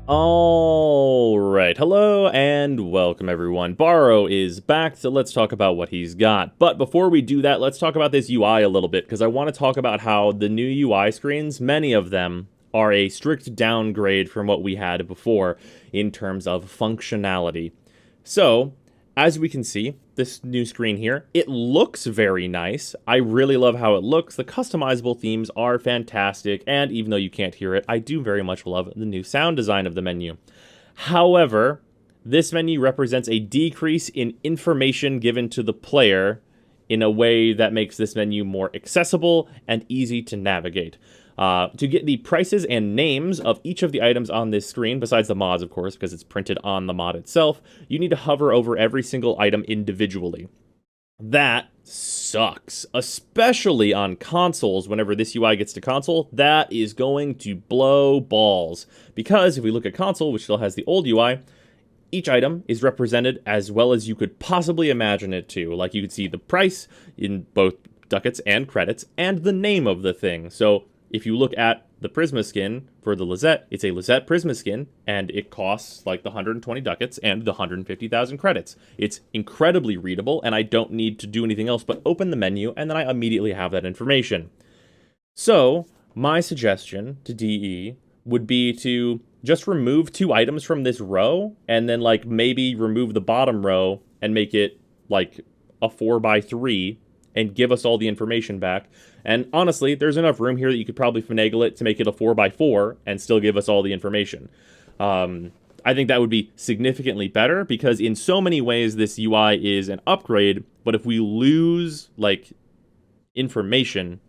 All right, hello and welcome everyone. Baro is back, so let's talk about what he's got. But before we do that, let's talk about this UI a little bit, because I want to talk about how the new UI screens, many of them, are a strict downgrade from what we had before in terms of functionality. So, as we can see, this new screen here, it looks very nice. I really love how it looks. The customizable themes are fantastic, and even though you can't hear it, I do very much love the new sound design of the menu. However, this menu represents a decrease in information given to the player in a way that makes this menu more accessible and easy to navigate. To get the prices and names of each of the items on this screen, besides the mods, of course, because it's printed on the mod itself, you need to hover over every single item individually. That sucks, especially on consoles. Whenever this UI gets to console, that is going to blow balls. Because if we look at console, which still has the old UI, each item is represented as well as you could possibly imagine it to. Like, you could see the price in both ducats and credits, and the name of the thing. So if you look at the Prisma skin for the Lizette, it's a Lizette Prisma skin, and it costs like the 120 ducats and the 150,000 credits. It's incredibly readable, and I don't need to do anything else but open the menu, and then I immediately have that information. So, my suggestion to DE would be to just remove 2 items from this row, and then like maybe remove the bottom row and make it like a 4x3 and give us all the information back. And honestly, there's enough room here that you could probably finagle it to make it a 4x4 and still give us all the information. I think that would be significantly better, because in so many ways this UI is an upgrade, but if we lose like information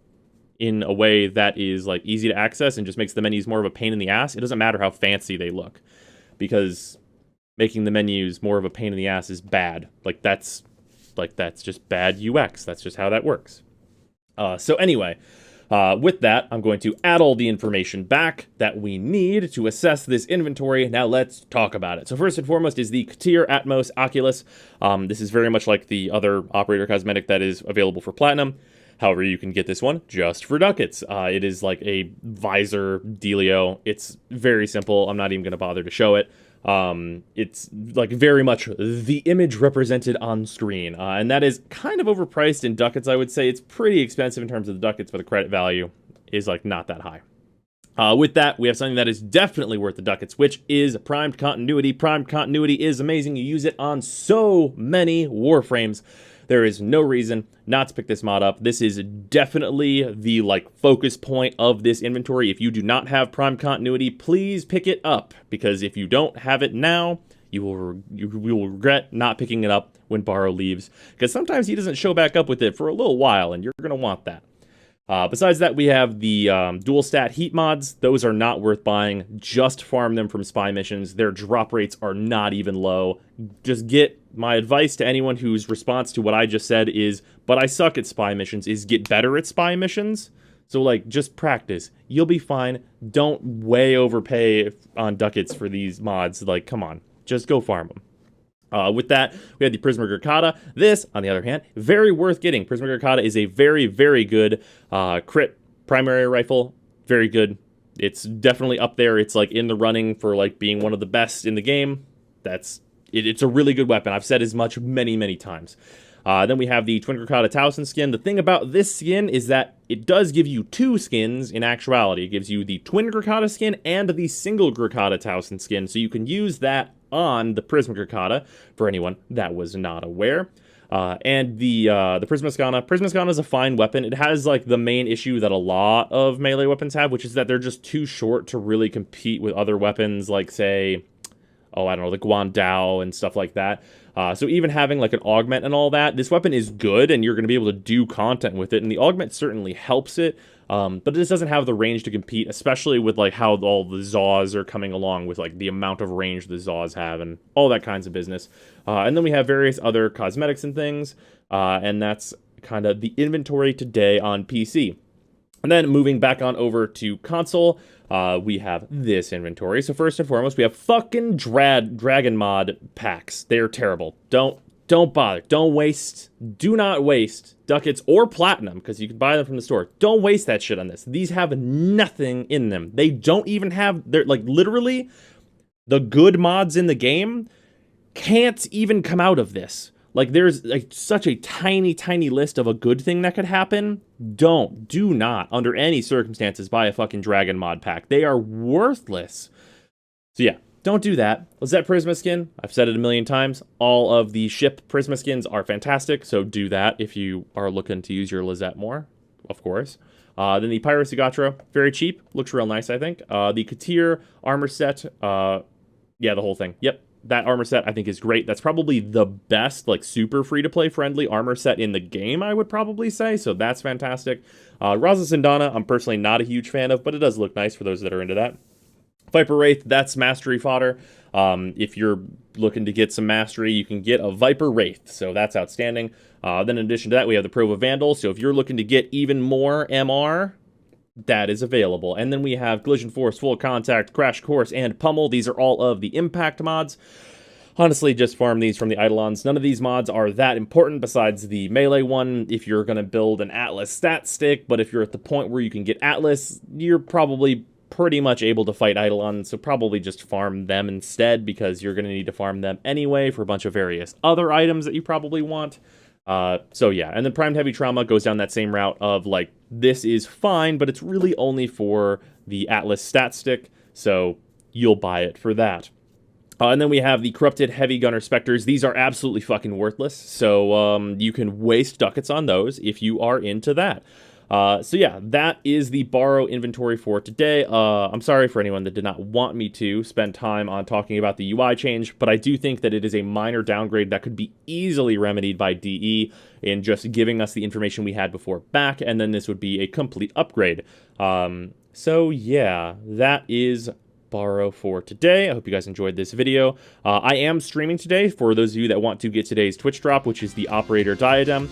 in a way that is like easy to access and just makes the menus more of a pain in the ass, it doesn't matter how fancy they look, because making the menus more of a pain in the ass is bad. That's just bad UX. That's just how that works. So anyway, with that, I'm going to add all the information back that we need to assess this inventory. Now let's talk about it. So first and foremost is the Katir Atmos Oculus. This is very much like the other operator cosmetic that is available for Platinum. However, you can get this one just for ducats. It is like a visor dealio. It's very simple. I'm not even going to bother to show it. It's like very much the image represented on screen, and that is kind of overpriced in ducats. I would say it's pretty expensive in terms of the ducats, but the credit value is like not that high. With that, we have something that is definitely worth the ducats, which is primed continuity. Primed continuity is amazing. You use it on so many Warframes. There is no reason not to pick this mod up. This is definitely the like focus point of this inventory. If you do not have Prime Continuity, please pick it up, because if you don't have it now, you will regret not picking it up when Baro leaves, because sometimes he doesn't show back up with it for a little while, and you're going to want that. Besides that, we have the dual stat heat mods. Those are not worth buying. Just farm them from spy missions. Their drop rates are not even low. Just get my advice to anyone whose response to what I just said is, but I suck at spy missions, is get better at spy missions. So like, just practice. You'll be fine. Don't way overpay on ducats for these mods. Like, come on, just go farm them. With that, we had the Prisma Gurkata. This, on the other hand, very worth getting. Prisma Gurkata is a very, very good crit primary rifle. Very good. It's definitely up there. It's like in the running for like being one of the best in the game. It's a really good weapon. I've said as much many, many times. Then we have the Twin Gurkata Towson skin. The thing about this skin is that it does give you 2 skins in actuality. It gives you the Twin Gurkata skin and the single Gurkata Towson skin, so you can use that on the Prisma Gurkata, for anyone that was not aware. And the Prismaskana. Prismaskana is a fine weapon. It has like the main issue that a lot of melee weapons have, which is that they're just too short to really compete with other weapons, like say, I don't know, the Guandao and stuff like that. So even having like an augment and all that, this weapon is good, and you're going to be able to do content with it, and the augment certainly helps it. But it just doesn't have the range to compete, especially with like how all the Zaws are coming along with like the amount of range the Zaws have and all that kinds of business. And then we have various other cosmetics and things, and that's kind of the inventory today on PC. And then moving back on over to console, we have this inventory. So first and foremost, we have fucking Dragon Mod packs. They're terrible. Don't bother. Don't waste. Do not waste ducats or platinum, because you can buy them from the store. Don't waste that shit on this. These have nothing in them. They don't even have, they're like literally, The good mods in the game can't even come out of this. Like, there's like such a tiny, tiny list of a good thing that could happen. Do not, under any circumstances, buy a fucking dragon mod pack. They are worthless. So yeah, don't do that. Lizette Prisma skin, I've said it a million times. All of the ship Prisma skins are fantastic, so do that if you are looking to use your Lizette more, of course. Then the Piracy Gatra, very cheap, looks real nice, I think. The Katir armor set, yeah, the whole thing. Yep. That armor set, I think, is great. That's probably the best, like, super free-to-play friendly armor set in the game, I would probably say, so that's fantastic. Raza Sindana, I'm personally not a huge fan of, but it does look nice for those that are into that. Viper Wraith, that's mastery fodder. If you're looking to get some mastery, you can get a Viper Wraith, so that's outstanding. Then in addition to that, we have the Prova Vandal, so if you're looking to get even more MR, that is available. And then we have Collision Force, Full Contact, Crash Course, and Pummel. These are all of the Impact mods. Honestly, just farm these from the Eidolons. None of these mods are that important besides the melee one if you're going to build an Atlas stat stick, but if you're at the point where you can get Atlas, you're probably pretty much able to fight Eidolons, so probably just farm them instead because you're going to need to farm them anyway for a bunch of various other items that you probably want. So yeah, and then Primed Heavy Trauma goes down that same route of, like, this is fine, but it's really only for the Atlas stat stick, so you'll buy it for that. And then we have the Corrupted Heavy Gunner Spectres. These are absolutely fucking worthless, so you can waste ducats on those if you are into that. So yeah, that is the Baro inventory for today. I'm sorry for anyone that did not want me to spend time on talking about the UI change, but I do think that it is a minor downgrade that could be easily remedied by DE in just giving us the information we had before back, and then this would be a complete upgrade. So yeah, that is Baro for today. I hope you guys enjoyed this video. I am streaming today for those of you that want to get today's Twitch drop, which is the Operator Diadem.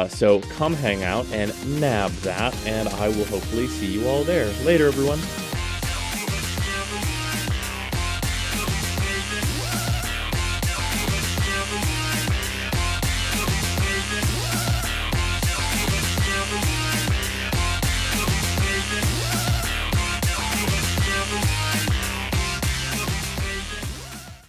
So come hang out and nab that, and I will hopefully see you all there. Later, everyone.